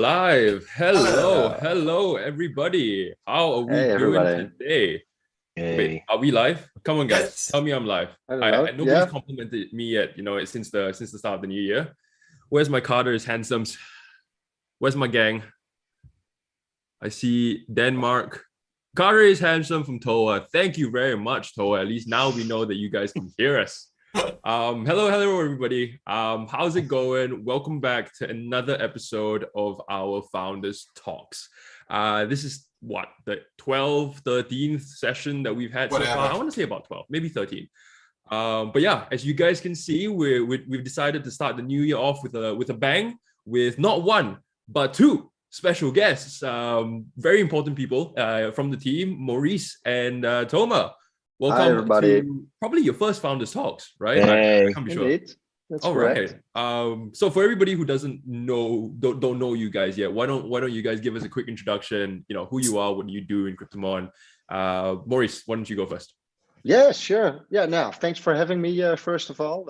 live. Hello, Hello. hello, everybody. How are we Hey, doing everybody. today? Wait, Hey, are we live? Come on, guys. yes. Tell me I'm live. I don't I know. nobody's Yeah. complimented me yet. Since the start of the new year. Where's my Carter's handsomes? Where's my gang? I see Denmark. Carter is handsome from Toa. Thank you very much, Toa. At least now we know that you guys can hear us. Hello, everybody. How's it going? Welcome back to another episode of our Founders Talks. This is the 13th session that we've had so far. I want to say about 12, maybe 13. But yeah, as you guys can see, we've decided to start the new year off with a bang, with not one but two special guests, very important people from the team, Maurice and Toma. Welcome. Hi, everybody. To probably your first Founders Talks, right? Hey. I can't be sure. Indeed. That's All correct. right. So for everybody who don't know you guys yet, why don't you guys give us a quick introduction? You know who you are, what do you do in Kryptomon? Maurice, why don't you go first? Yeah, sure. Yeah, now, thanks for having me, first of all.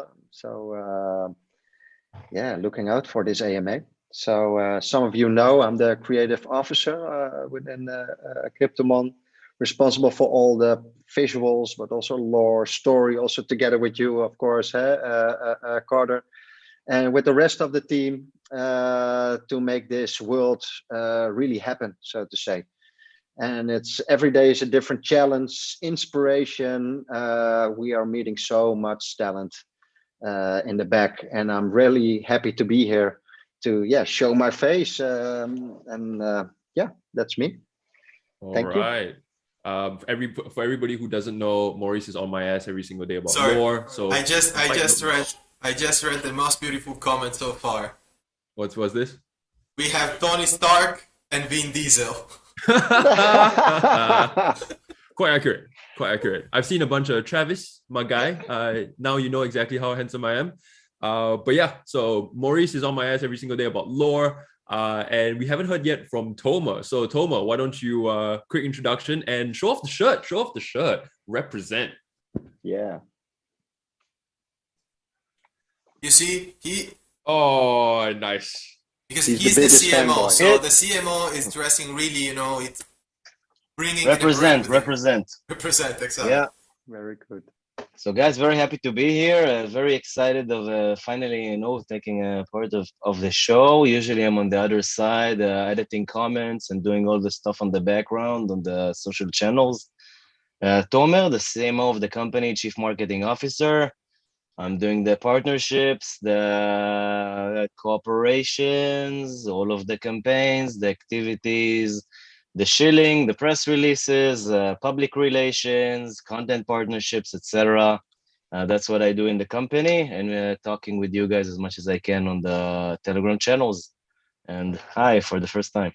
Looking out for this AMA. So some of you know I'm the creative officer within Kryptomon, responsible for all the visuals, but also lore, story, also together with you, of course, Carter, and with the rest of the team to make this world really happen, so to say. And it's every day is a different challenge, inspiration. We are meeting so much talent in the back, and I'm really happy to be here to show my face. That's me. Thank you. For everybody who doesn't know, Maurice is on my ass every single day about lore. So I just read the most beautiful comment so far. What was this? We have Tony Stark and Vin Diesel. Quite accurate. I've seen a bunch of Travis, my guy. Now you know exactly how handsome I am. But yeah, so Maurice is on my ass every single day about lore. And we haven't heard yet from Toma. So Toma, why don't you quick introduction and show off the shirt. Represent. Yeah. You see, Oh, nice. because He's he's the the CMO, fanboy. so the CMO is dressing really, it's bringing Represent. exactly. Yeah. Very good. So, guys, very happy to be here. Very excited of finally, taking a part of the show. Usually, I'm on the other side, editing comments and doing all the stuff on the background on the social channels. Tomer, the CMO of the company, Chief Marketing Officer. I'm doing the partnerships, the cooperations, all of the campaigns, the activities, the shilling, the press releases, public relations, content partnerships, etc. That's what I do in the company, and talking with you guys as much as I can on the Telegram channels. And hi for the first time.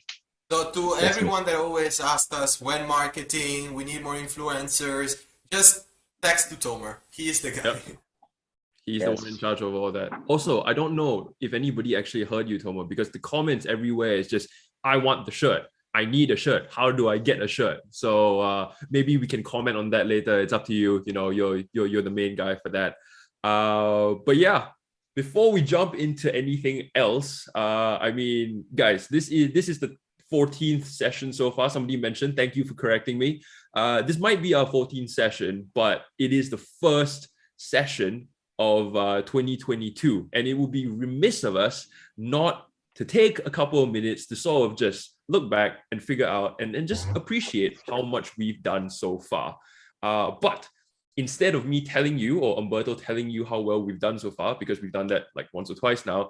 So to That's everyone that always asked us when marketing, we need more influencers, just text to Tomer. He is the guy. Yep. He's the one in charge of all that. Also, I don't know if anybody actually heard you, Toma, because the comments everywhere is just, I want the shirt. I need a shirt. How do I get a shirt? So maybe we can comment on that later. It's up to you. You're the main guy for that. But yeah, before we jump into anything else, guys, this is the 14th session so far. Somebody mentioned. Thank you for correcting me. This might be our 14th session, but it is the first session of 2022, and it will be remiss of us not to take a couple of minutes to sort of just look back and figure out and just appreciate how much we've done so far. But instead of me telling you or Umberto telling you how well we've done so far, because we've done that like once or twice now,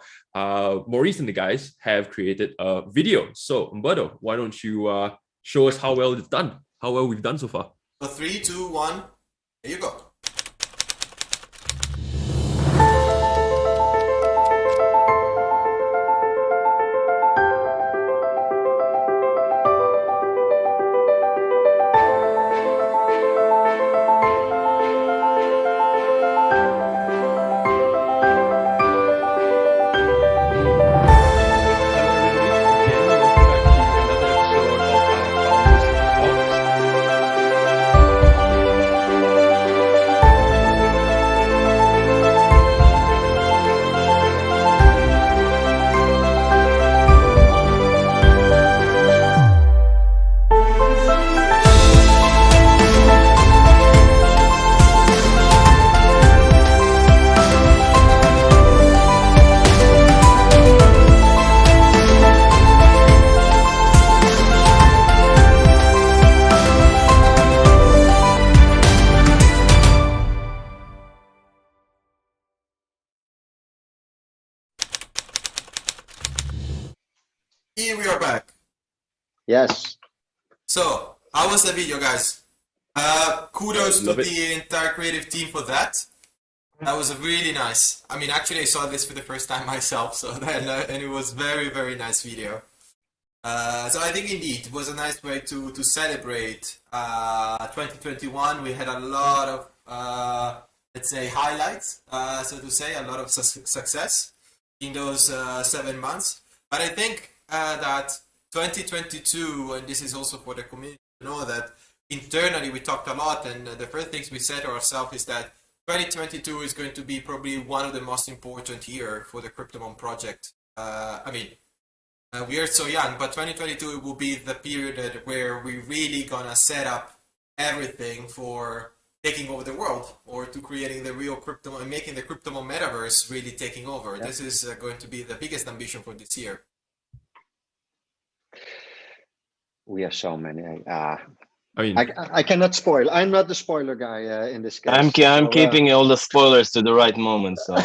Maurice and the guys have created a video. So Umberto, why don't you show us how well it's done, how well we've done so far? So 3, 2, 1, here you go. we are back. Yes. So, how was the video, guys? Kudos to the entire creative team for that. That was really nice. I mean, actually, I saw this for the first time myself, so and it was very, very nice video. So I think indeed it was a nice way to celebrate 2021. We had a lot of let's say highlights, so to say, a lot of success in those 7 months. But I think that 2022, and this is also for the community to know that internally we talked a lot, and the first things we said to ourselves is that 2022 is going to be probably one of the most important year for the Kryptomon project. I mean, we are so young, but 2022 will be the period where we're really gonna set up everything for taking over the world, or to creating the real Kryptomon and making the Kryptomon metaverse really taking over. Yep. This is going to be the biggest ambition for this year. We have so many. I mean, I cannot spoil. I'm not the spoiler guy in this case. I'm keeping all the spoilers to the right moment, so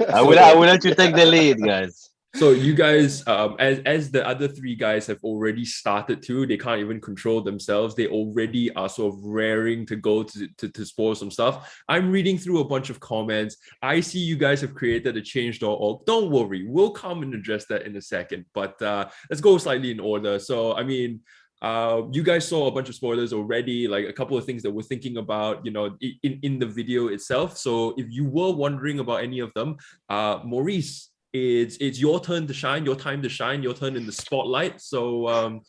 I will let you take the lead, guys. So you guys, as the other three guys have already started to, they can't even control themselves. They already are sort of raring to go to spoil some stuff. I'm reading through a bunch of comments. I see you guys have created a change.org. Don't worry, we'll come and address that in a second. But let's go slightly in order. So, I mean, you guys saw a bunch of spoilers already, like a couple of things that we're thinking about, you know, in the video itself. So if you were wondering about any of them, Maurice, it's your turn to shine, your time to shine, your turn in the spotlight. So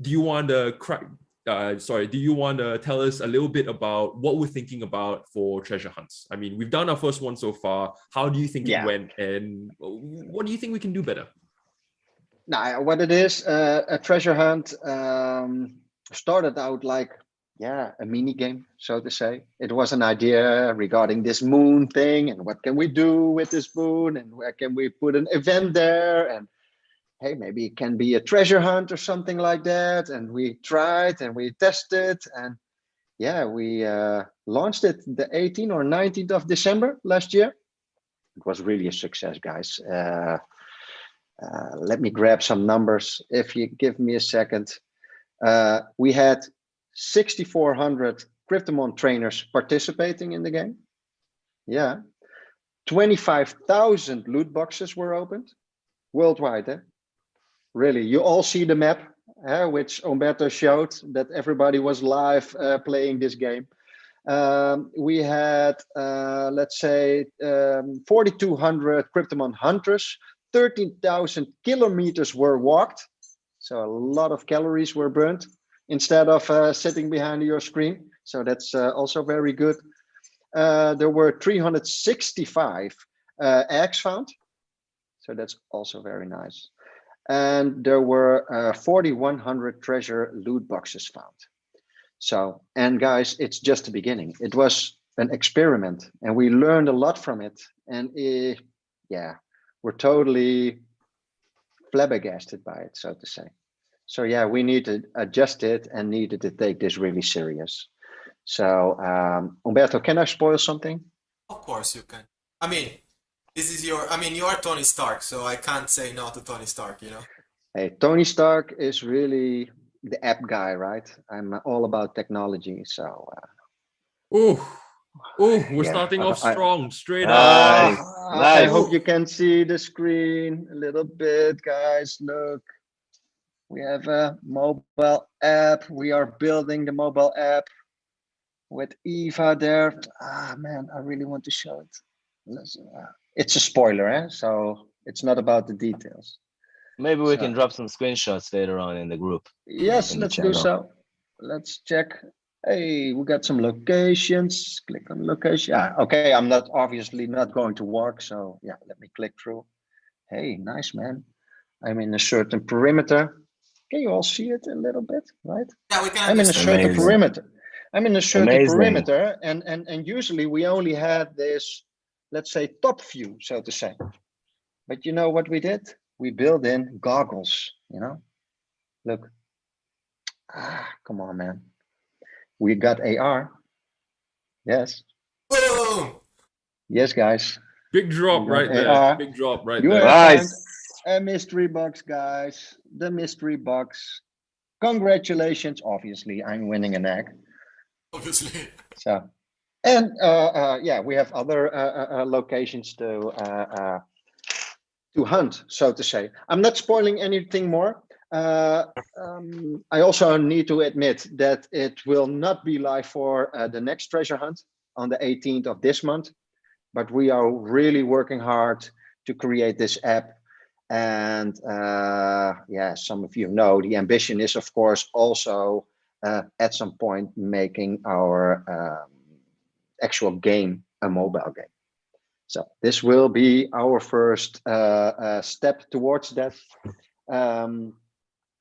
do you want to tell us a little bit about what we're thinking about for treasure hunts? I mean, we've done our first one so far. How do you think it went, and what do you think we can do better? Now, what it is, a treasure hunt started out like, a mini game, so to say. It was an idea regarding this moon thing, and what can we do with this moon, and where can we put an event there, and hey, maybe it can be a treasure hunt or something like that. And we tried and we tested, and we launched it the 18th or 19th of December last year. It was really a success, guys. Let me grab some numbers if you give me a second. We had 6,400 Kryptomon trainers participating in the game. 25,000 loot boxes were opened worldwide. Really, you all see the map, which Umberto showed, that everybody was live playing this game. We had, let's say, 4,200 Kryptomon hunters. 13,000 kilometers were walked, so a lot of calories were burnt instead of sitting behind your screen. So that's also very good. There were 365 eggs found, so that's also very nice. And there were 4,100 treasure loot boxes found. So, and guys, it's just the beginning. It was an experiment, and we learned a lot from it. And we're totally flabbergasted by it, so to say. So we need to adjust it and needed to take this really serious. So Umberto, can I spoil something? Of course you can. I mean, you are Tony Stark, so I can't say no to Tony Stark, you know? Hey, Tony Stark is really the app guy, right? I'm all about technology, so. We're starting off strong, straight up. I hope you can see the screen a little bit, guys. Look, we have a mobile app. We are building the mobile app with Eva there. Man, I really want to show it. It's a spoiler, so it's not about the details. Maybe we can drop some screenshots later on in the group. Yes, let's do so. Let's check. Hey, we got some locations. Click on location. Okay, I'm obviously not going to work, so let me click through. Hey, nice, man. I'm in a certain perimeter. Can you all see it a little bit, right? Yeah, we can. I'm in a certain perimeter. I'm in a certain perimeter, and usually we only had this, let's say, top view, so to say. But you know what we did? We built in goggles, you know? Look. Come on, man. We got AR. Yes. Boom! Yes, guys. Big drop right there. Big drop right there. Nice. A mystery box, guys. The mystery box. Congratulations. Obviously, I'm winning an egg. Obviously. So, and yeah, we have other locations to hunt, so to say. I'm not spoiling anything more. I also need to admit that it will not be live for the next treasure hunt on the 18th of this month, but we are really working hard to create this app. And yeah, some of you know the ambition is, of course, also at some point making our actual game a mobile game. So this will be our first step towards that.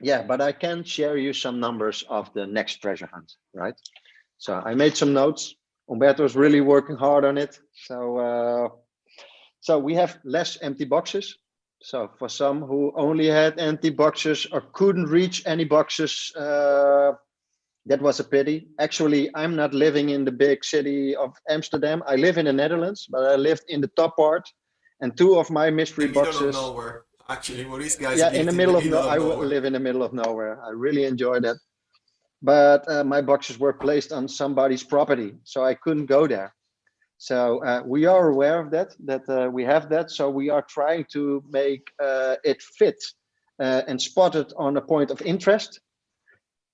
Yeah, but I can share you some numbers of the next treasure hunt, right? So I made some notes. Umberto is really working hard on it. So so we have less empty boxes. So for some who only had empty boxes or couldn't reach any boxes, that was a pity. Actually, I'm not living in the big city of Amsterdam. I live in the Netherlands, but I lived in the top part. And two of my mystery boxes. In the middle of nowhere. Actually, Maurice guys. Yeah, in the middle of nowhere. I live in the middle of nowhere. I really enjoy that. But my boxes were placed on somebody's property, so I couldn't go there. So we are aware of that we have that. So we are trying to make it fit and spot it on a point of interest.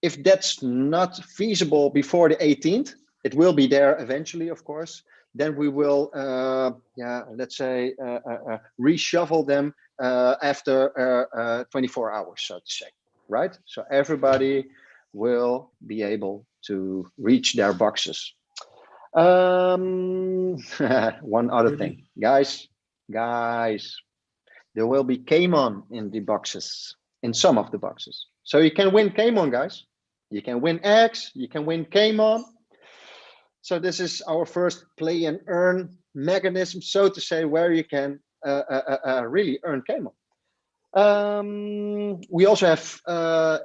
If that's not feasible before the 18th, it will be there eventually, of course. Then we will, yeah, let's say, reshuffle them after 24 hours, so to say, right? So everybody will be able to reach their boxes. One other thing, guys, there will be Kryptomon in the boxes, in some of the boxes. So you can win Kryptomon, guys. You can win eggs, you can win Kryptomon. So this is our first play and earn mechanism, so to say, where you can really earn Kryptomon. We also have,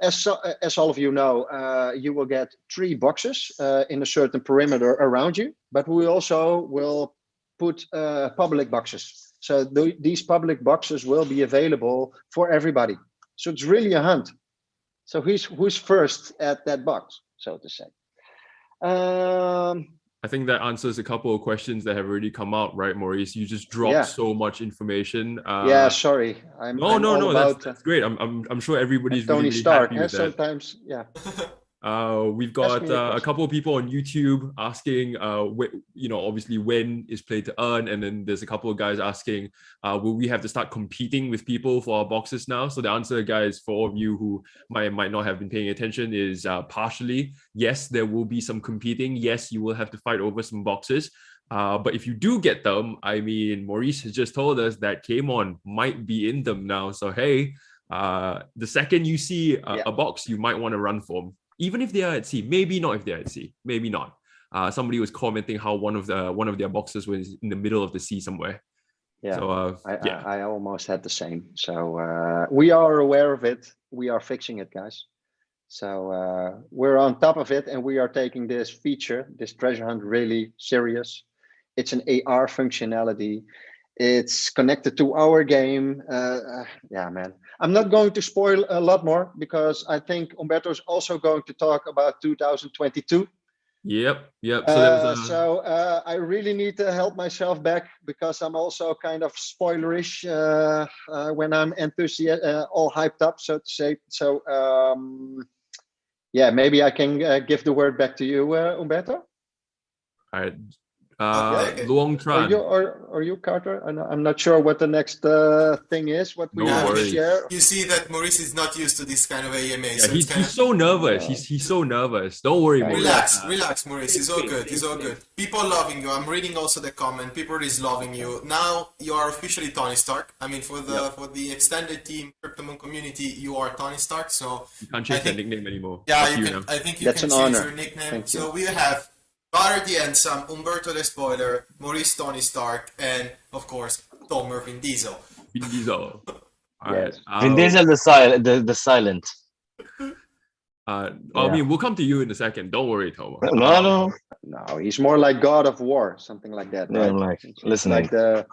as all of you know, you will get 3 boxes in a certain perimeter around you, but we also will put public boxes. So these public boxes will be available for everybody. So it's really a hunt. So who's first at that box, so to say. I think that answers a couple of questions that have already come out, right, Maurice? You just dropped so much information. Yeah, sorry. No, that's great. I'm sure everybody's Tony really Stark, happy with that. Sometimes, yeah. We've got a couple of people on YouTube asking, you know, obviously when is play to earn, and then there's a couple of guys asking, will we have to start competing with people for our boxes now? So the answer, guys, for all of you who might not have been paying attention, is partially yes. There will be some competing. Yes, you will have to fight over some boxes. But if you do get them, I mean, Maurice has just told us that Kryptomon might be in them now. So hey, the second you see a box, you might want to run for them. Even if they are at sea, maybe not if they're at sea, maybe not. Somebody was commenting how one of their boxes was in the middle of the sea somewhere. Yeah, so, I almost had the same. So we are aware of it. We are fixing it, guys. So we're on top of it, and we are taking this feature, this treasure hunt, really serious. It's an AR functionality. It's connected to our game. Yeah, man. I'm not going to spoil a lot more because I think Umberto is also going to talk about 2022. Yep. So I really need to help myself back because I'm also kind of spoilerish when I'm enthusiastic, all hyped up, so to say. So yeah, maybe I can give the word back to you, Umberto. All right. Luong Tran. Or you, Carter? I'm not sure what the next thing is. What we have to share. You see that Maurice is not used to this kind of AMA. Yeah, so he's so nervous. He's so nervous. Don't worry, Maurice. Relax, Maurice. It's all good. It's all good. People loving you. I'm reading also the comment. People is loving you. Now you are officially Tony Stark. I mean, for the extended team Kryptomon community, you are Tony Stark. So you can't change that nickname anymore. Yeah, you can. I think you That's can an change honor. your nickname. Thank So you. we have Carter the Handsome, Umberto the Spoiler, Maurice Tony Stark, and of course Tomer Vin Diesel. Vin Diesel. All right. Vin Diesel the silent. I mean, we'll come to you in a second. Don't worry, Tomer. No, he's more like God of War, something like that. Yeah, Right? I'm like listening. Like the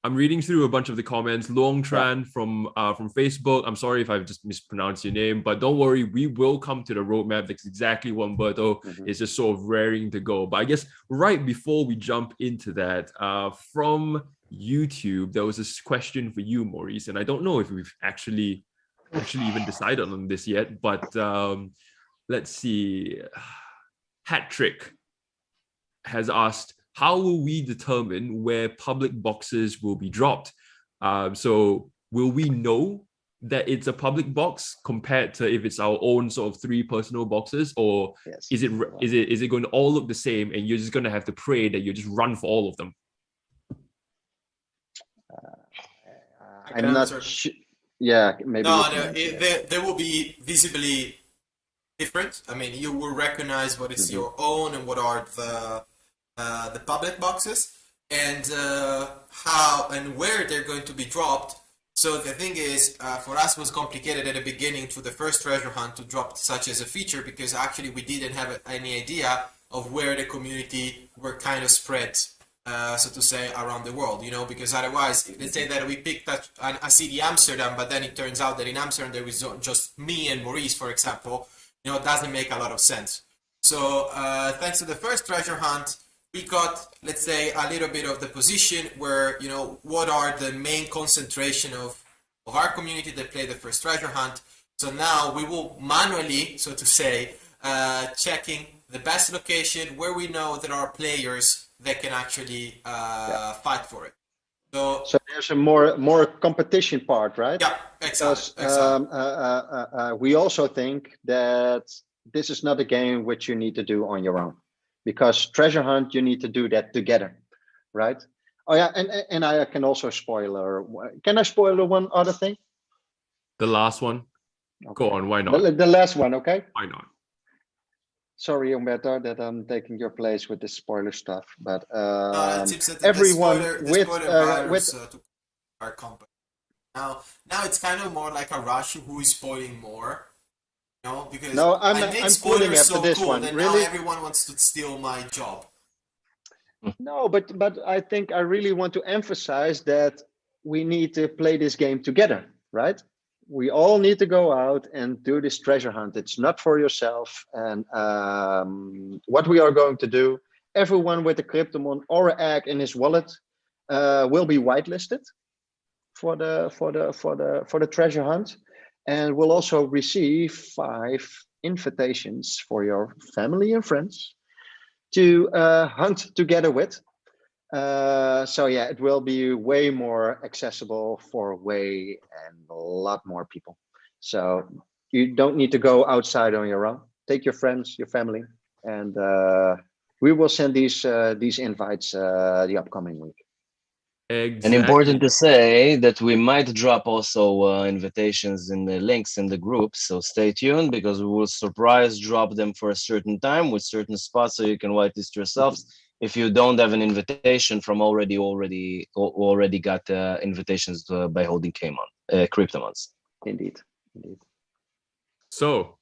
I'm reading through a bunch of the comments. Long Tran from Facebook. I'm sorry if I've just mispronounced your name, but don't worry, we will come to the roadmap. That's exactly what Umberto is just sort of raring to go. But I guess right before we jump into that, from YouTube, there was this question for you, Maurice, and I don't know if we've actually even decided on this yet, but let's see. Hat Trick has asked, how will we determine where public boxes will be dropped? So will we know that it's a public box compared to if it's our own sort of 3 personal boxes, or is it going to all look the same and you're just going to have to pray that you just run for all of them? I'm not sure. Yeah, maybe. No, there will be visibly different. I mean, you will recognize what is your own and what are the public boxes, and how and where they're going to be dropped. So the thing is, for us, it was complicated at the beginning to the first treasure hunt to drop such as a feature, because actually we didn't have any idea of where the community were kind of spread, so to say, around the world, you know, because otherwise, let's say that we picked a city, Amsterdam, but then it turns out that in Amsterdam there was just me and Maurice, for example, you know, it doesn't make a lot of sense. So thanks to the first treasure hunt, we got, let's say, a little bit of the position where, you know, what are the main concentration of our community that play the first treasure hunt. So now we will manually, so to say, checking the best location where we know there are players that can actually fight for it. So there's a more competition part, right? Yeah, exactly. We also think that this is not a game which you need to do on your own, because treasure hunt, you need to do that together, right? Oh yeah, and I can also spoiler. Can I spoiler one other thing? The last one? Okay. Go on, why not? The last one, okay? Why not? Sorry, Umberto, that I'm taking your place with the spoiler stuff, but everyone with our company. Now it's kind of more like a rush who is spoiling more. No, because I'm spoiling after this cool, one. Then really, now everyone wants to steal my job. No, but I think I really want to emphasize that we need to play this game together, right? We all need to go out and do this treasure hunt. It's not for yourself. And what we are going to do, everyone with a Kryptomon or an egg in his wallet will be whitelisted for the treasure hunt. And we'll also receive 5 invitations for your family and friends to hunt together with. So yeah, it will be way more accessible for way and a lot more people. So you don't need to go outside on your own. Take your friends, your family, and we will send these invites the upcoming week. Exactly. And important to say that we might drop also invitations in the links in the group, so stay tuned, because we will surprise drop them for a certain time with certain spots, so you can whitelist yourselves if you don't have an invitation from already got invitations by holding Kryptomons. Indeed. So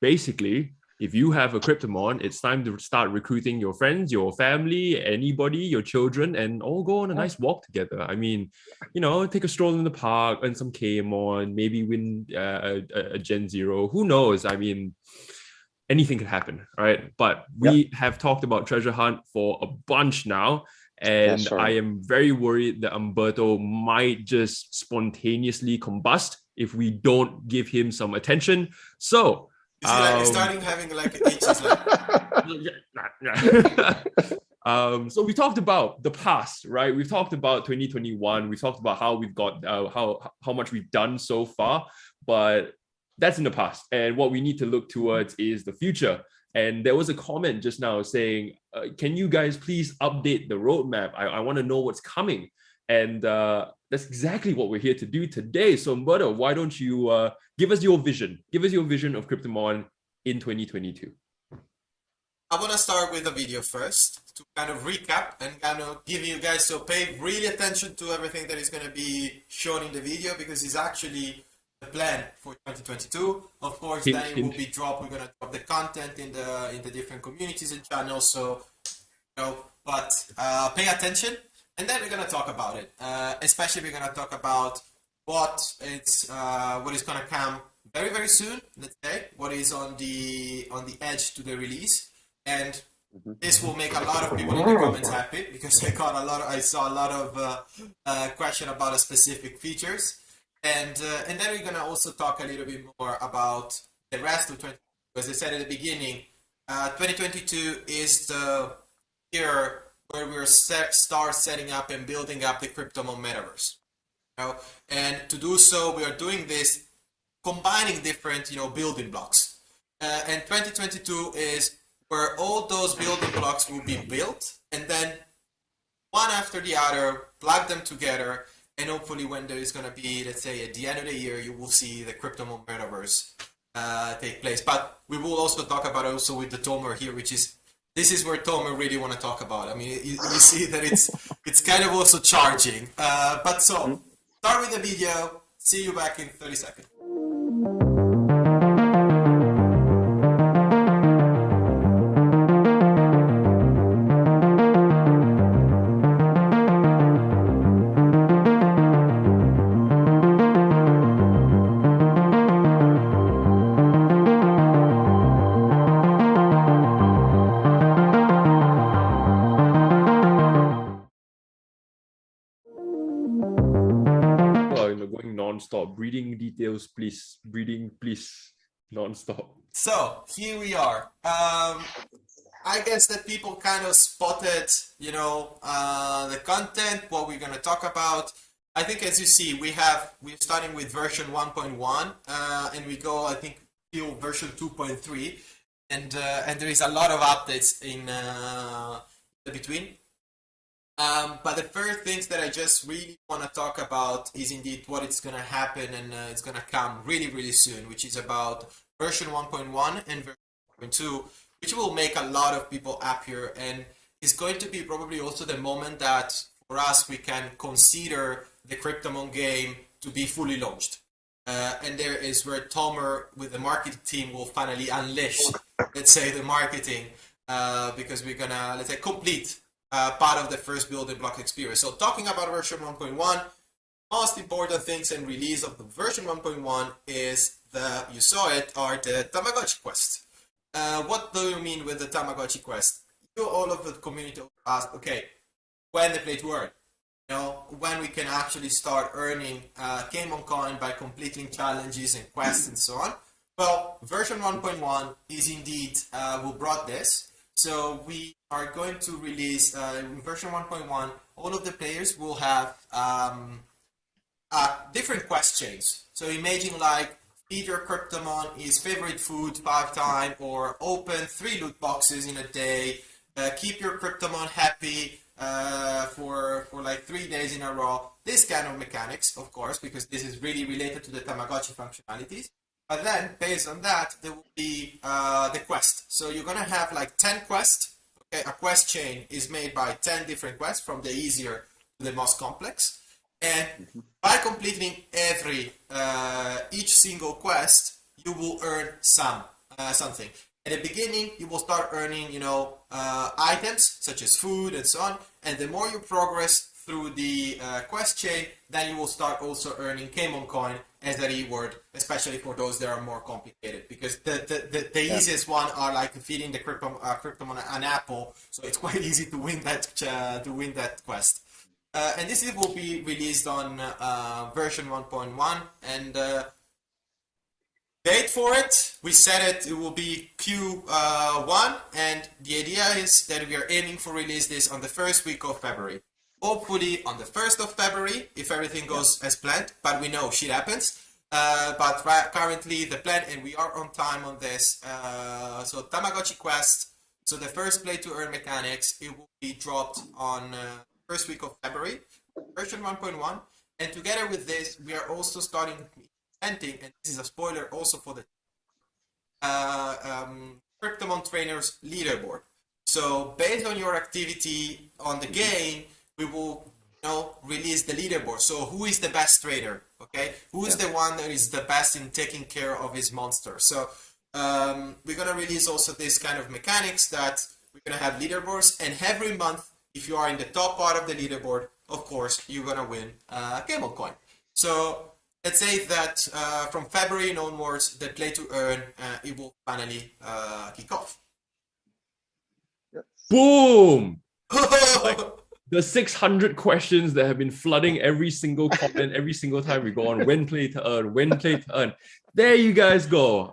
basically, if you have a Kryptomon, it's time to start recruiting your friends, your family, anybody, your children, and all go on a nice walk together. I mean, you know, take a stroll in the park, earn some Kmon, maybe win a Gen Zero. Who knows? I mean, anything could happen, right? But we have talked about treasure hunt for a bunch now, and I am very worried that Umberto might just spontaneously combust if we don't give him some attention. So he's starting having like itches like. So we talked about the past, right? We've talked about 2021. We've talked about how we've got how much we've done so far, but that's in the past. And what we need to look towards is the future. And there was a comment just now saying, can you guys please update the roadmap? I want to know what's coming. And that's exactly what we're here to do today. So Umberto, why don't you give us your vision? Give us your vision of Kryptomon in 2022. I want to start with a video first to kind of recap and kind of give you guys, so pay really attention to everything that is going to be shown in the video, because it's actually the plan for 2022. Of course, then it will be dropped. We're going to drop the content in the different communities and channels. So, you know, but pay attention. and then we're gonna talk about it. Especially we're gonna talk about what is gonna come very very soon. Let's say what is on the edge to the release, and this will make a lot of people in the comments happy because I saw a lot of question about specific features, and then we're gonna also talk a little bit more about the rest of 2022. As I said at the beginning, 2022 is the year where we're start setting up and building up the Kryptomon metaverse. You know? And to do so, we are doing this combining different, building blocks. And 2022 is where all those building blocks will be built, and then one after the other, plug them together, and hopefully when there is going to be, let's say, at the end of the year, you will see the Kryptomon metaverse take place. But we will also talk about it also with the Tomer here, this is where Tomer really want to talk about. I mean, you see that it's kind of also charging. But so, start with the video. See you back in 30 seconds. Non-stop. Breeding details, please. Breeding, please. Non-stop. So here we are. I guess that people kind of spotted, the content, what we're going to talk about. I think as you see, we're starting with version 1.1, and we go, I think, till version 2.3, and there is a lot of updates in between. But the first things that I just really want to talk about is indeed what is going to happen, and it's going to come really, really soon, which is about version 1.1 and version 1.2, which will make a lot of people happier, and is going to be probably also the moment that for us we can consider the Kryptomon game to be fully launched. And there is where Tomer with the marketing team will finally unleash, let's say, the marketing, because we're going to, let's say, complete part of the first building block experience. So talking about version 1.1, most important things in release of the version 1.1 is you saw it, are the Tamagotchi quest. What do you mean with the Tamagotchi quest? All of the community asked, okay, when the play to earn? When we can actually start earning Kryptomon coin by completing challenges and quests and so on. Well, version 1.1 is indeed who brought this. So we are going to release in version 1.1, all of the players will have different quest chains. So imagine like feed your Kryptomon his favorite food 5 times, or open 3 loot boxes in a day, keep your Kryptomon happy for like 3 days in a row. This kind of mechanics, of course, because this is really related to the Tamagotchi functionalities. But then, based on that, there will be the quest. So you're going to have like 10 quests. Okay, a quest chain is made by 10 different quests, from the easier to the most complex. And by completing each single quest, you will earn something. At the beginning, you will start earning, items such as food and so on. And the more you progress through the quest chain, then you will start also earning Kryptomon coin as a reward, especially for those that are more complicated. Because the easiest one are like feeding the Kryptomon an apple, so it's quite easy to win that quest. And this will be released on version 1.1, and date for it, we said it will be Q1, and the idea is that we are aiming for release this on the first week of February. Hopefully on the 1st of February, if everything goes as planned, but we know shit happens. But currently the plan, and we are on time on this, so Tamagotchi Quest, so the first play to earn mechanics, it will be dropped on first week of February, version 1.1, and together with this, we are also starting implementing, and this is a spoiler also for the Kryptomon Trainers leaderboard. So based on your activity on the game, we will release the leaderboard. So who is the best trader? Okay, who is the one that is the best in taking care of his monster? So we're gonna release also this kind of mechanics that we're gonna have leaderboards, and every month if you are in the top part of the leaderboard, of course, you're going to win Camel Coin. So let's say that from February onwards, the play to earn, it will finally kick off. Yes. Boom! Like, the 600 questions that have been flooding every single comment every single time we go on when play to earn, when play to earn. There you guys go.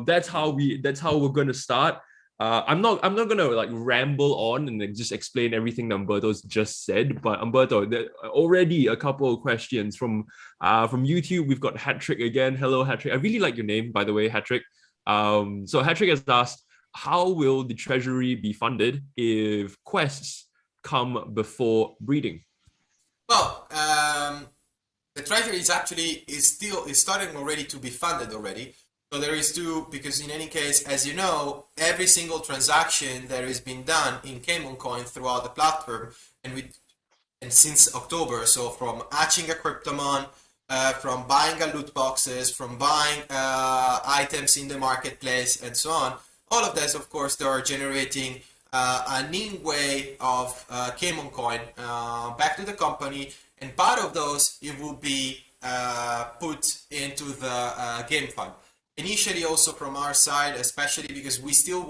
That's how we're gonna start. I'm not gonna like ramble on and just explain everything that Umberto's just said, but Umberto, there are already a couple of questions from YouTube. We've got Hattrick again. Hello, Hattrick. I really like your name, by the way, Hattrick. So Hattrick has asked, how will the treasury be funded if quests come before breeding? Well, the treasury is starting already to be funded already. So there is two, because in any case, as you know, every single transaction that has been done in Camel Coin throughout the platform, and since October, so from hatching a Kryptomon, from buying a loot boxes, from buying items in the marketplace, and so on, all of this, of course, they are generating a new way of Camel Coin back to the company, and part of those it will be put into the game fund. Initially, also from our side, especially because we still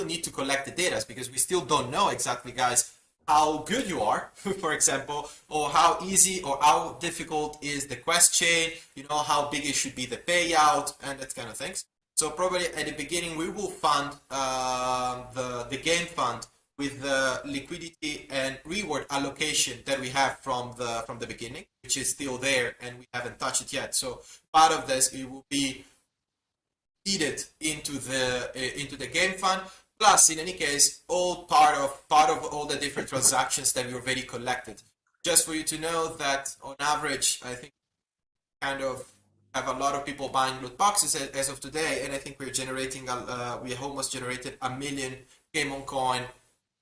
need to collect the data, because we still don't know exactly, guys, how good you are, for example, or how easy or how difficult is the quest chain, how big it should be the payout, and that kind of things. So probably at the beginning we will fund the game fund with the liquidity and reward allocation that we have from the beginning, which is still there and we haven't touched it yet. So part of this, it will be feeded into the game fund. Plus, in any case, all part of all the different transactions that we already collected. Just for you to know that on average, I think kind of have a lot of people buying loot boxes as of today, and I think we're generating we almost generated 1 million Camel Coin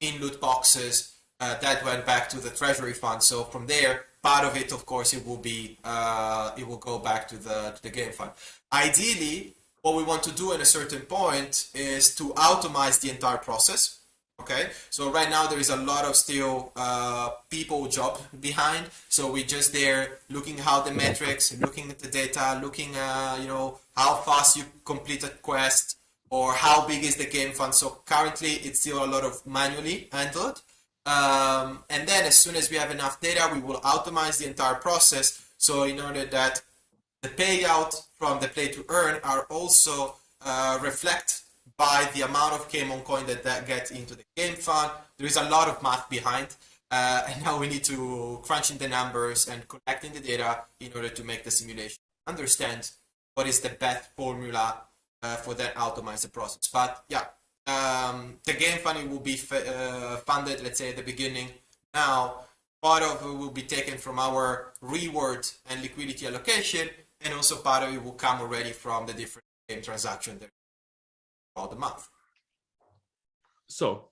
in loot boxes that went back to the treasury fund. So from there, part of it, of course, it will go back to the game fund. Ideally, what we want to do at a certain point is to automate the entire process. Okay, so right now there is a lot of still people job behind. So we're just there looking how the metrics, looking at the data, looking how fast you complete a quest or how big is the game fund. So currently it's still a lot of manually handled. And then as soon as we have enough data, we will automate the entire process. So in order that the payout from the play to earn are also reflect by the amount of Camel Coin that get into the game fund. There is a lot of math behind, and now we need to crunch in the numbers and collecting the data in order to make the simulation, understand what is the best formula for that automate the process. But yeah, the game fund will be funded, let's say at the beginning. Now, part of it will be taken from our reward and liquidity allocation, and also part of it will come already from the different game transactions throughout the month. So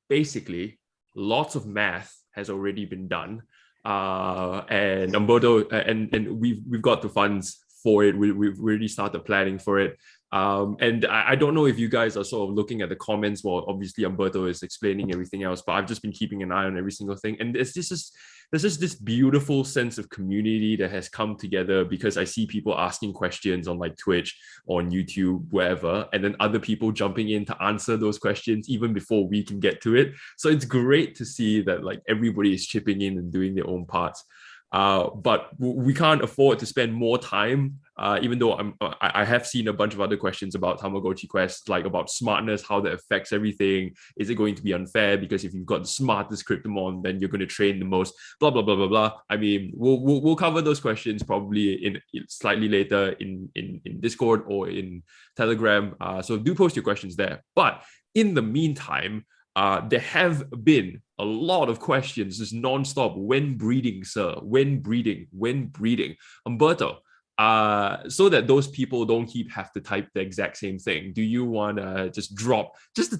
basically, lots of math has already been done, and Umberto and we've got the funds for it. We've already started planning for it. And I don't know if you guys are sort of looking at the comments while obviously Umberto is explaining everything else, but I've just been keeping an eye on every single thing. And there's just this beautiful sense of community that has come together, because I see people asking questions on like Twitch or on YouTube, wherever, and then other people jumping in to answer those questions even before we can get to it. So it's great to see that like everybody is chipping in and doing their own parts. But we can't afford to spend more time, even though I have seen a bunch of other questions about Tamagotchi quests, like about smartness, how that affects everything. Is it going to be unfair? Because if you've got the smartest Kryptomon, then you're going to train the most, blah, blah, blah, blah, blah. I mean, we'll cover those questions probably in slightly later in Discord or in Telegram. So do post your questions there. But in the meantime, there have been a lot of questions, just non-stop. When breeding, sir? When breeding? When breeding? Umberto, so that those people don't have to type the exact same thing, do you want to just drop just the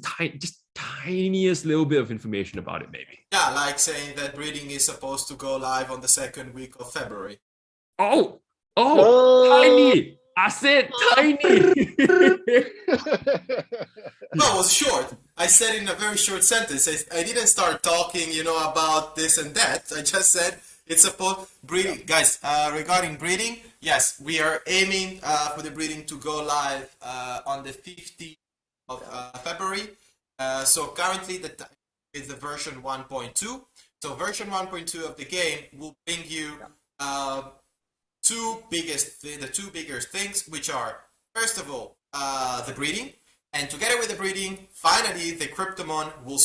tiniest little bit of information about it, maybe? Yeah, like saying that breeding is supposed to go live on the second week of February. Oh, tiny! I said tiny! No, it was short. I said in a very short sentence. I didn't start talking, about this and that. I just said it's a breeding, guys. Regarding breeding, yes, we are aiming for the breeding to go live on the 15th of February. So currently is the version 1.2. So version 1.2 of the game will bring you the two biggest things, which are, first of all, the breeding, and together with the breeding, finally the Kryptomon will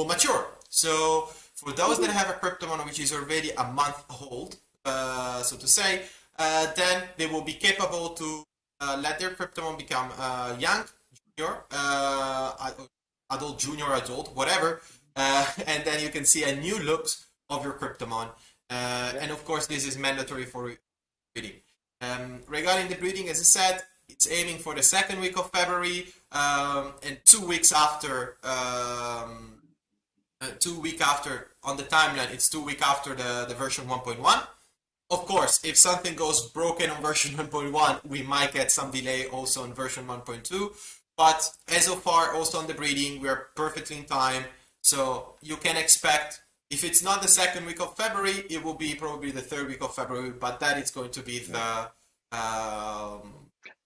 mature. So for those that have a Kryptomon which is already a month old, so to say, then they will be capable to let their Kryptomon become young, junior, adult, junior, adult, whatever, and then you can see a new looks of your Kryptomon. And of course, this is mandatory for breeding. Regarding the breeding, as I said, it's aiming for the second week of February, and 2 weeks after, on the timeline, it's 2 weeks after the version 1.1. Of course, if something goes broken on version 1.1, we might get some delay also on version 1.2. But as of far, also on the breeding, we are perfectly in time. So you can expect, if it's not the second week of February, it will be probably the third week of February, but that is going to be the...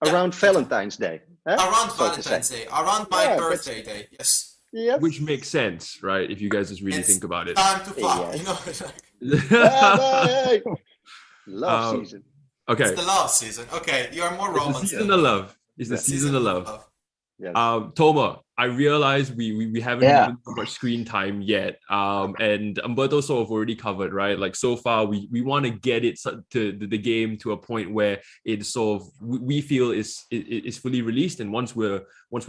around Valentine's Day. Around Valentine's Day, around my birthday day, yes. Yes. Which makes sense, right? If you guys just really think about it. Time to fuck, Love season. Okay. It's the love season. Okay, you are more romantic. It's the season of love. It's the season of love. Yes. Toma, I realize we haven't given too much screen time yet. And Umberto sort of already covered, right? Like so far, we want to get it to the game to a point where it's sort of we feel is fully released. And once we're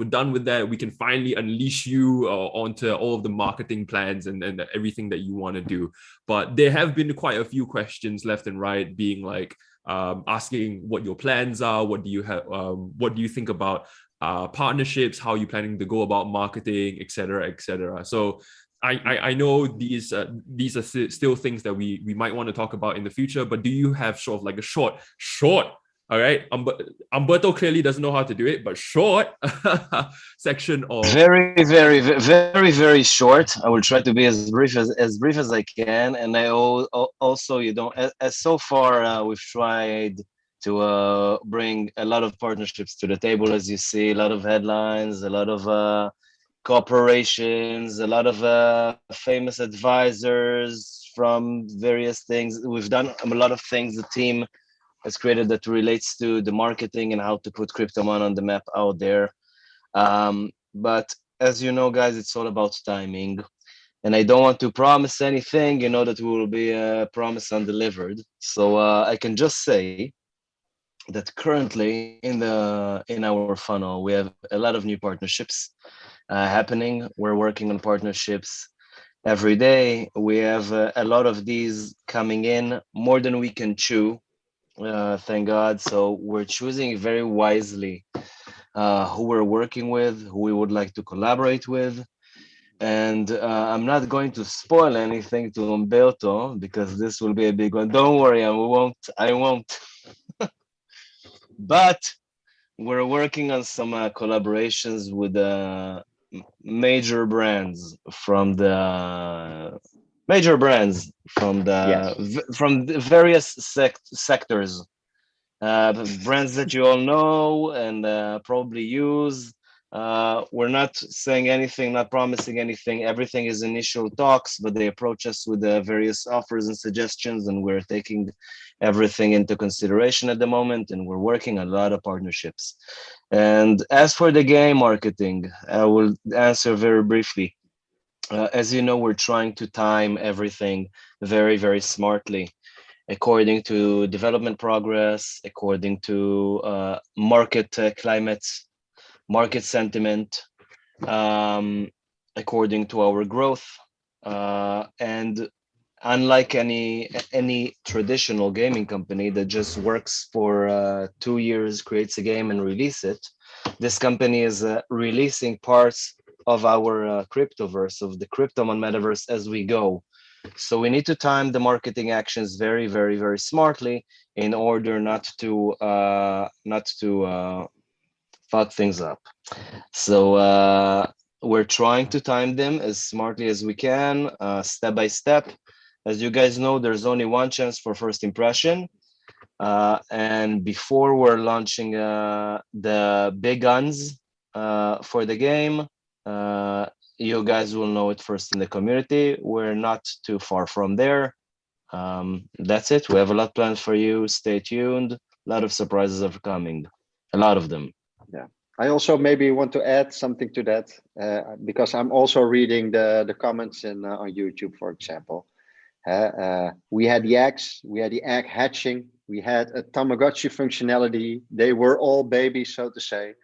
done with that, we can finally unleash you onto all of the marketing plans and everything that you want to do. But there have been quite a few questions left and right, being like asking what your plans are, what do you have, what do you think about partnerships, how are you planning to go about marketing, etc., etc. So I know these are still things that we might want to talk about in the future, but do you have sort of like a short, all right, Umberto clearly doesn't know how to do it, but short section of very short. I will try to be as brief as I can, and I also as so far we've tried to bring a lot of partnerships to the table, as you see, a lot of headlines, a lot of cooperations, a lot of famous advisors from various things. We've done a lot of things the team has created that relates to the marketing and how to put Kryptomon on the map out there. But as you know, guys, it's all about timing. And I don't want to promise anything, that will be promised undelivered. So I can just say that currently in our funnel, we have a lot of new partnerships happening. We're working on partnerships every day. We have a lot of these coming in, more than we can chew, thank God. So we're choosing very wisely who we're working with, who we would like to collaborate with. And I'm not going to spoil anything to Umberto because this will be a big one. Don't worry, I won't. But we're working on some collaborations with major brands from the various sectors, brands that you all know and probably use. We're not saying anything, not promising anything. Everything is initial talks, but they approach us with various offers and suggestions, and we're taking everything into consideration at the moment, and we're working a lot of partnerships. And as for the game marketing, I will answer very briefly. As you know, we're trying to time everything very, very smartly, according to development progress, according to market climate, market sentiment, according to our growth, and unlike any traditional gaming company that just works for 2 years, creates a game and release it, this company is releasing parts of our cryptoverse, of the Kryptomon metaverse as we go. So we need to time the marketing actions very, very, very smartly in order not to fuck things up. So we're trying to time them as smartly as we can, step by step. As you guys know, there's only one chance for first impression. And before we're launching the big guns for the game, you guys will know it first in the community. We're not too far from there. That's it. We have a lot planned for you. Stay tuned. A lot of surprises are coming. A lot of them. Yeah. I also maybe want to add something to that because I'm also reading the comments on YouTube, for example. We had the eggs, we had the egg hatching, we had a Tamagotchi functionality. They were all babies, so to say.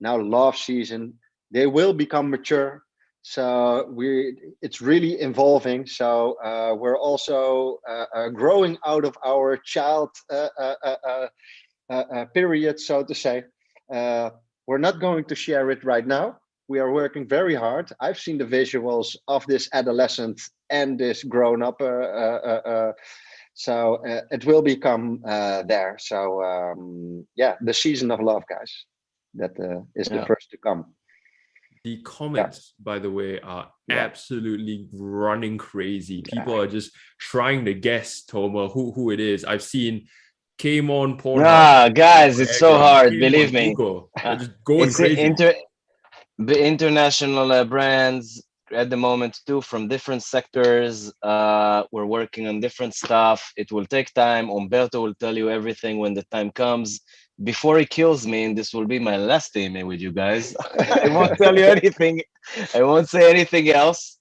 Now love season, they will become mature. So it's really evolving. So we're also growing out of our child period, so to say. We're not going to share it right now. We are working very hard. I've seen the visuals of this adolescent and this grown up. So it will become there. So yeah, the season of love, guys. That is the first to come. The comments, by the way, are absolutely running crazy. People are just trying to guess, Toma, who it is. I've seen came on porn. Guys, it's so hard. Believe me. They're just going crazy. The international brands at the moment too, from different sectors. We're working on different stuff. It will take time. Umberto will tell you everything when the time comes. Before he kills me, and this will be my last AMA with you guys, I won't tell you anything. I won't say anything else.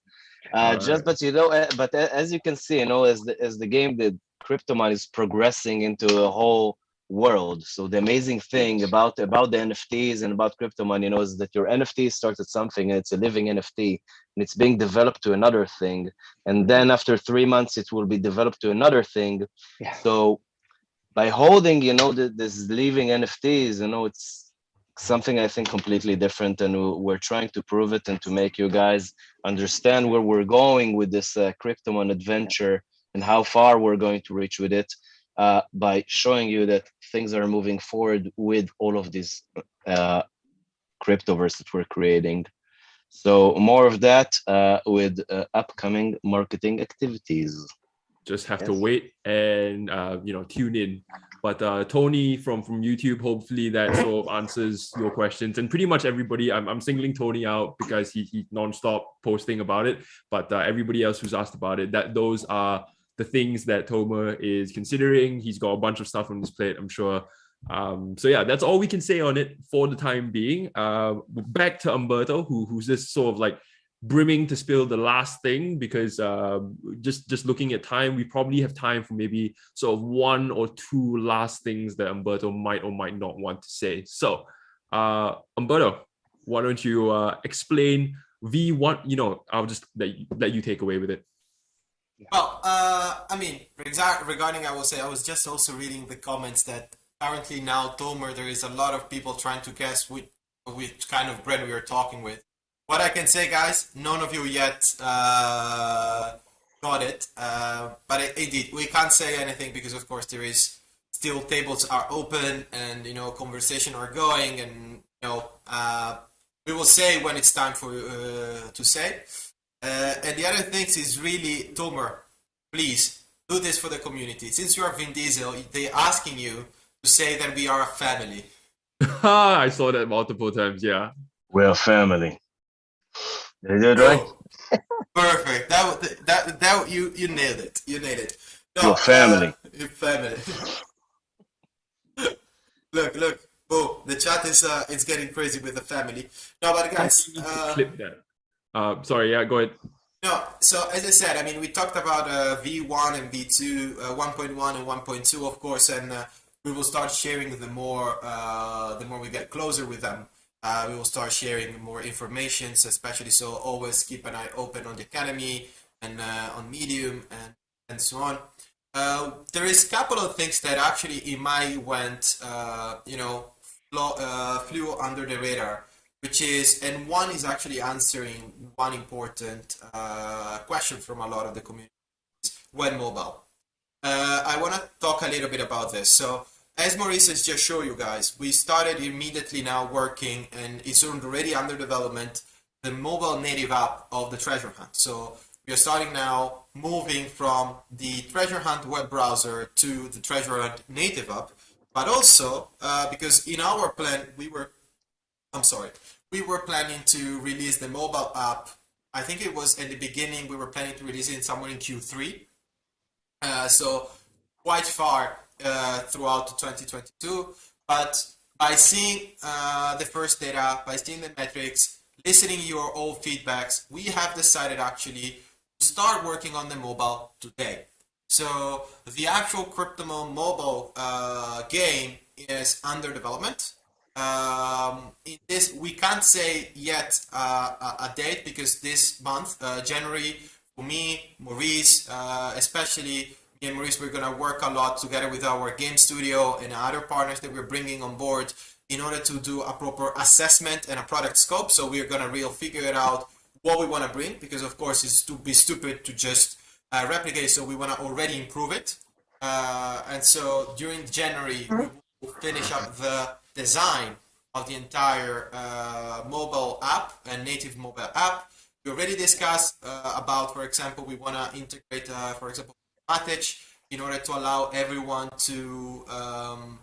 But you know, but as you can see, you know, as the game, the Kryptomon is progressing into a whole world. So the amazing thing about the NFTs and about Kryptomon, you know, is that your NFT starts at something and it's a living NFT and it's being developed to another thing. And then after 3 months, it will be developed to another thing. Yeah. So by holding, you know, this living NFTs, you know, it's something I think completely different, and we're trying to prove it and to make you guys understand where we're going with this Kryptomon adventure and how far we're going to reach with it by showing you that things are moving forward with all of these cryptoverse that we're creating. So more of that with upcoming marketing activities. Just have to wait and you know, tune in. But Tony from YouTube, hopefully that sort of answers your questions. And pretty much everybody, I'm singling Tony out because he nonstop posting about it. But everybody else who's asked about it, that those are the things that Toma is considering. He's got a bunch of stuff on his plate, I'm sure. So yeah, that's all we can say on it for the time being. Back to Umberto, who's just sort of like brimming to spill the last thing, because just looking at time, we probably have time for maybe sort of 1 or 2 last things that Umberto might or might not want to say. So Umberto, why don't you explain V1? You know, I'll just let you take away with it. Well, I mean, regarding, I will say, I was just also reading the comments that currently now, Tomer, there is a lot of people trying to guess which kind of brand we are talking with. What I can say, guys, none of you yet got it, but indeed, we can't say anything because, of course, there is still tables are open and, you know, conversation are going, and, you know, we will say when it's time for to say. And the other things is really, Tomer, please do this for the community. Since you are Vin Diesel, they're asking you to say that we are a family. I saw that multiple times. Yeah, we're a family. Did you do it right? Perfect. That you nailed it. You nailed it. No, your family. Your family. look. Oh, the chat is it's getting crazy with the family. No, but guys, clip that. Sorry, yeah, go ahead. No, so as I said, I mean, we talked about V1 and V2, 1.1 and 1.2, of course, and we will start sharing the more we get closer with them. We will start sharing more information, especially, so always keep an eye open on the Academy and on Medium and so on. There is a couple of things that actually in my went, flew under the radar, which is, and one is actually answering one important question from a lot of the community, when mobile. I want to talk a little bit about this. So as Maurice has just showed you guys, we started immediately now working, and it's already under development, the mobile native app of the treasure hunt. So we are starting now moving from the treasure hunt web browser to the treasure hunt native app, but also because in our plan we were planning to release the mobile app. I think it was in the beginning we were planning to release it somewhere in Q3. So quite far throughout 2022, but by seeing the first data, by seeing the metrics, listening your old feedbacks, we have decided actually to start working on the mobile today. So the actual Kryptomon mobile game is under development. In this, we can't say yet a date because this month, January, for me, Maurice, especially me and Maurice, we're gonna work a lot together with our game studio and other partners that we're bringing on board in order to do a proper assessment and a product scope. So we're gonna really figure it out what we want to bring, because of course it's to be stupid to just replicate. So we want to already improve it. And so during January, we will finish up the design of the entire mobile app and native mobile app. We already discussed about, for example, we want to integrate, for example, Matic in order to allow everyone to,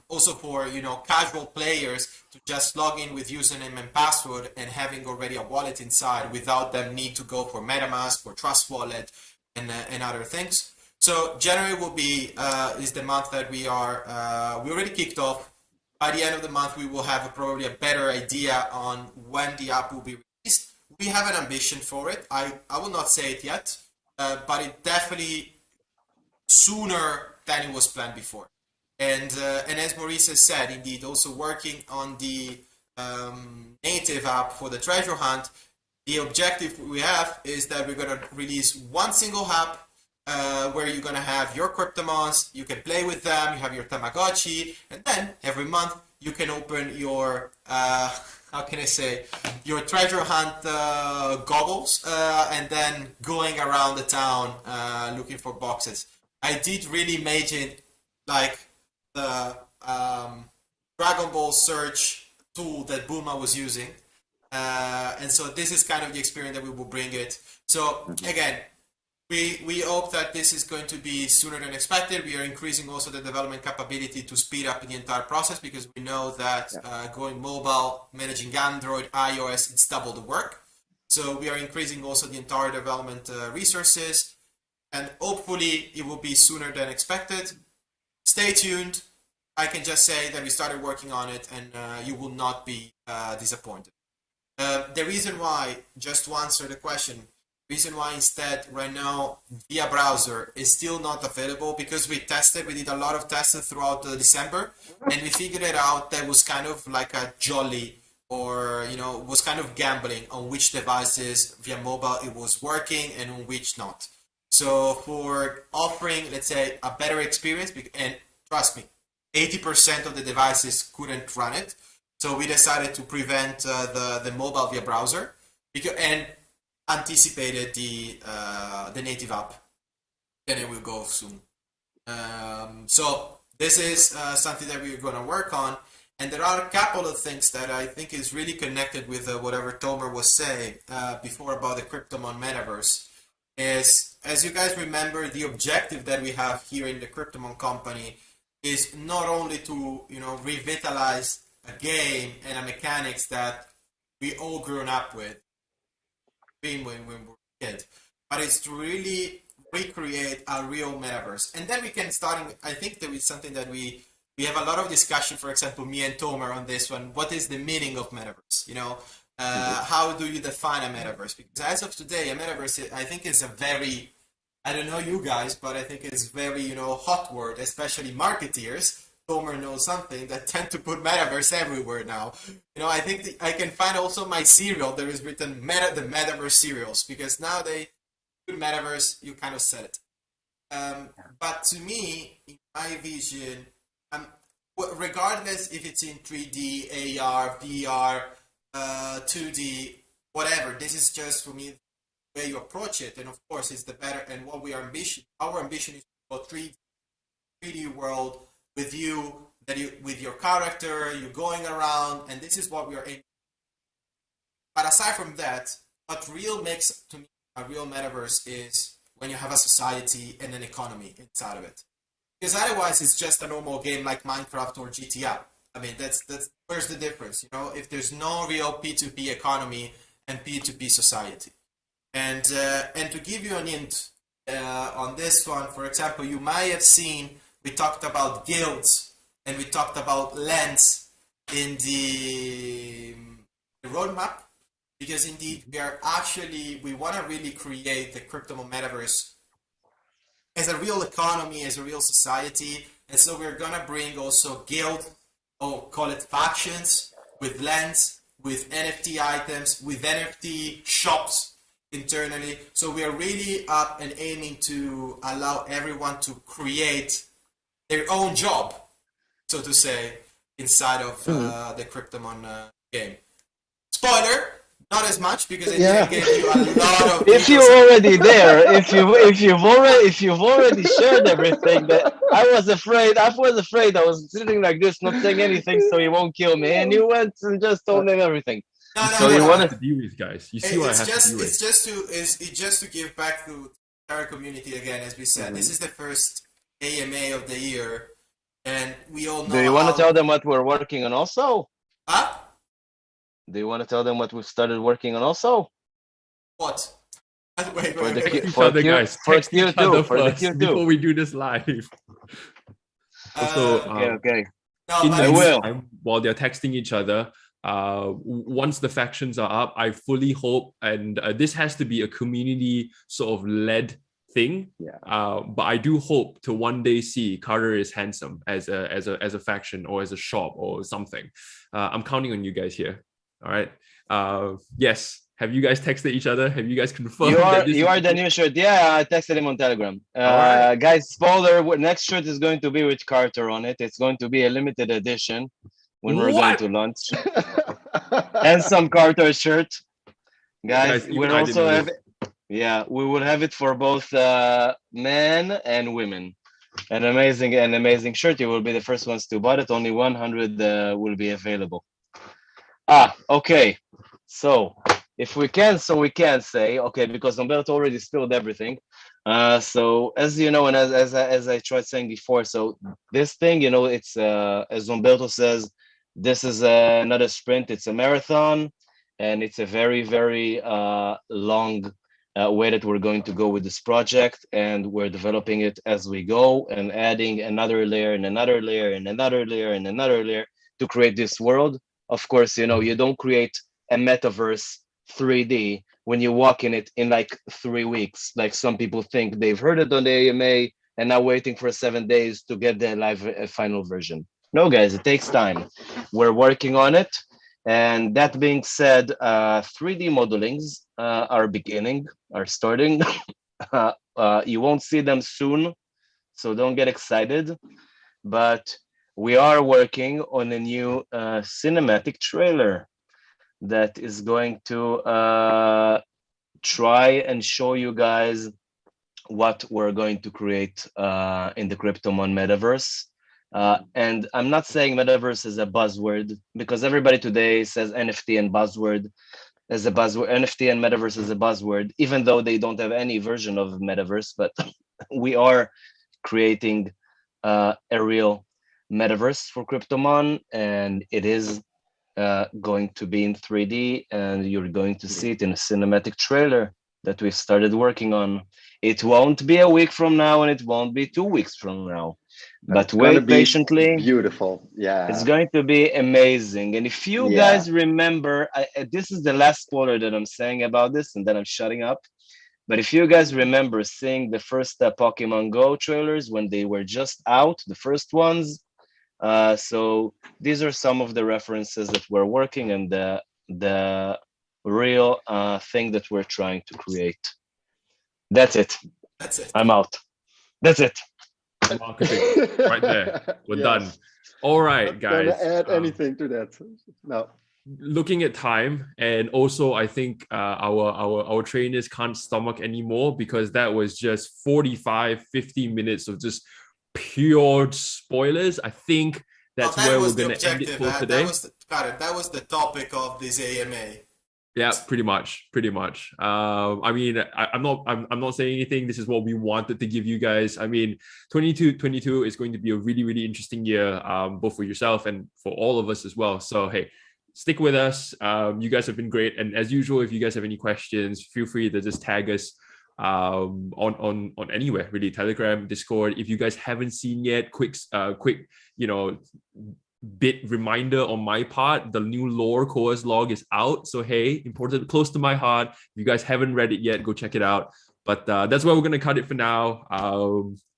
also for, casual players to just log in with username and password and having already a wallet inside without them need to go for MetaMask or Trust Wallet and other things. So January will be, is the month that we already kicked off. By the end of the month, we will have probably a better idea on when the app will be released. We have an ambition for it. I will not say it yet, but it definitely sooner than it was planned before. And as Maurice has said, indeed, also working on the native app for the treasure hunt, the objective we have is that we're going to release one single app where you're going to have your Kryptomons, you can play with them, you have your Tamagotchi, and then every month you can open your, how can I say, your treasure hunt goggles, and then going around the town looking for boxes. I did really imagine like the Dragon Ball search tool that Bulma was using. And so this is kind of the experience that we will bring it. So again, we hope that this is going to be sooner than expected. We are increasing also the development capability to speed up the entire process, because we know that going mobile, managing Android, iOS, it's double the work. So we are increasing also the entire development resources, and hopefully it will be sooner than expected. Stay tuned. I can just say that we started working on it, and you will not be disappointed. The reason why, just to answer the question, reason why instead right now via browser is still not available, because we did a lot of testing throughout December, and we figured it out that was kind of like a jolly, or was kind of gambling on which devices via mobile it was working and on which not. So for offering, let's say, a better experience, and trust me, 80% of the devices couldn't run it. So we decided to prevent the mobile via browser, and anticipated the native app. Then it will go soon. So this is something that we're going to work on. And there are a couple of things that I think is really connected with whatever Tomer was saying before about the Kryptomon metaverse. Is, as you guys remember, the objective that we have here in the Kryptomon company is not only to revitalize a game and a mechanics that we all grown up with when we were kids, but it's to really recreate a real metaverse. And then we can start, I think there is something that we have a lot of discussion, for example, me and Tomer on this one. What is the meaning of metaverse? How do you define a metaverse? Because as of today, a metaverse, I think, is a very, I don't know you guys, but I think it's very, hot word, especially marketeers. Tomer knows something that tend to put metaverse everywhere now. I think I can find also my cereal. There is written the metaverse cereals, because now they put metaverse, you kind of said it. But to me, in my vision, regardless if it's in 3D, AR, VR, 2D, whatever, this is just for me the way you approach it. And of course, it's the better. And what our ambition is to go 3D world with you, with your character, you're going around, and this is what we are aiming. But aside from that, what real makes to me a real metaverse is when you have a society and an economy inside of it. Because otherwise, it's just a normal game like Minecraft or GTA. I mean, that's where's the difference? You know, if there's no real P2P economy and P2P society. And to give you an hint on this one, for example, you might have seen we talked about guilds and we talked about lands in the roadmap, because indeed we want to really create the Kryptomon metaverse as a real economy, as a real society. And so we're gonna bring also guild, or call it factions, with lands, with NFT items, with NFT shops internally. So we are really up and aiming to allow everyone to create their own job, so to say, inside of the Kryptomon game. Spoiler, not as much, because I didn't give you a lot of. If you're already there, if you've already shared everything, that I was afraid. I was sitting like this, not saying anything, so he won't kill me. And you went and just told him everything. So you want to deal with, guys. You see what I have to deal with. It's just to give back to our community again, as we said. This is the first AMA of the year, and we all know. Do you want to tell them what we're working on also? Huh? Do you want to tell them what we've started working on also? What? Wait. For the Q2 before we do this live. Okay. No, I will. While they're texting each other, once the factions are up, I fully hope, and this has to be a community sort of led thing. But I do hope to one day see Carter is Handsome as a faction or as a shop or something. I'm counting on you guys here. All right. Yes. Have you guys texted each other? Have you guys confirmed? You are the new shirt. Yeah, I texted him on Telegram. Right. Guys, spoiler, next shirt is going to be with Carter on it. It's going to be a limited edition when we're going to launch. And some Carter shirt. Guys, we will have it for both men and women. An amazing shirt. You will be the first ones to buy it. Only 100 will be available. Okay. So if we can say, okay, because Umberto already spilled everything. So as you know, and as I tried saying before, so this thing, you know, it's as Umberto says, this is not a sprint, it's a marathon, and it's a very, very long way that we're going to go with this project, and we're developing it as we go and adding another layer and another layer and another layer and another layer to create this world. Of course, you know, you don't create a metaverse 3D when you walk in it in like 3 weeks, like some people think. They've heard it on the AMA and now waiting for 7 days to get the live final version. No, guys, it takes time. We're working on it. And that being said, 3D modelings are starting. You won't see them soon, so don't get excited. But we are working on a new cinematic trailer that is going to try and show you guys what we're going to create in the Kryptomon metaverse. And I'm not saying metaverse is a buzzword, because everybody today says NFT and buzzword as a buzzword. NFT and metaverse is a buzzword, even though they don't have any version of metaverse. But we are creating a real metaverse for Kryptomon, and it is going to be in 3D, and you're going to see it in a cinematic trailer that we started working on. It won't be a week from now, and it won't be 2 weeks from now, but wait patiently. Beautiful. Yeah, it's going to be amazing. And if you guys remember, this is the last spoiler that I'm saying about this, and then I'm shutting up. But if you guys remember seeing the first Pokemon Go trailers when they were just out, the first ones, so these are some of the references that we're working, and the real thing that we're trying to create. That's it. I'm out. That's it. Marketing right there. We're done. All right, guys. Gonna add anything to that? No. Looking at time, and also I think our trainers can't stomach anymore, because that was just 45-50 minutes of just pure spoilers. I think that's where we're going to end it for today. That was the topic of this AMA. Yeah, pretty much. I mean, I'm not saying anything. This is what we wanted to give you guys. I mean, 22 is going to be a really, really interesting year, both for yourself and for all of us as well. So hey, stick with us. You guys have been great. And as usual, if you guys have any questions, feel free to just tag us on anywhere, really, Telegram, Discord. If you guys haven't seen yet, quick, bit reminder on my part, the new lore course log is out. So hey, important, close to my heart. If you guys haven't read it yet, go check it out. But that's where we're gonna cut it for now.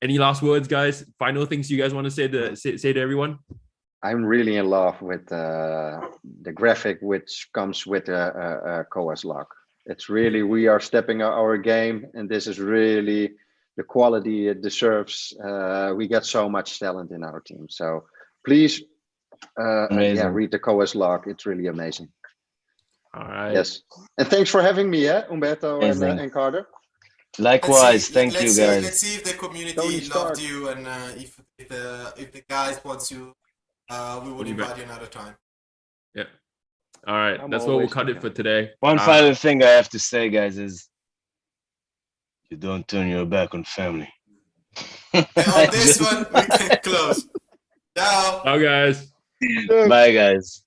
Any last words, guys? Final things you guys want to say to everyone? I'm really in love with the graphic which comes with a course log. It's really, we are stepping up our game, and this is really the quality it deserves. We got so much talent in our team, so please. Read the COAS log. It's really amazing. All right. Yes, and thanks for having me, Umberto and Carter. Likewise, thank you guys. Let's see if the community loved you, and if the guys want you, we will invite you another time. Yeah. All right. That's what we'll cut it for today. One final thing I have to say, guys, is you don't turn your back on family. And on this one, we can close. Ciao. Ciao, guys. Bye, guys.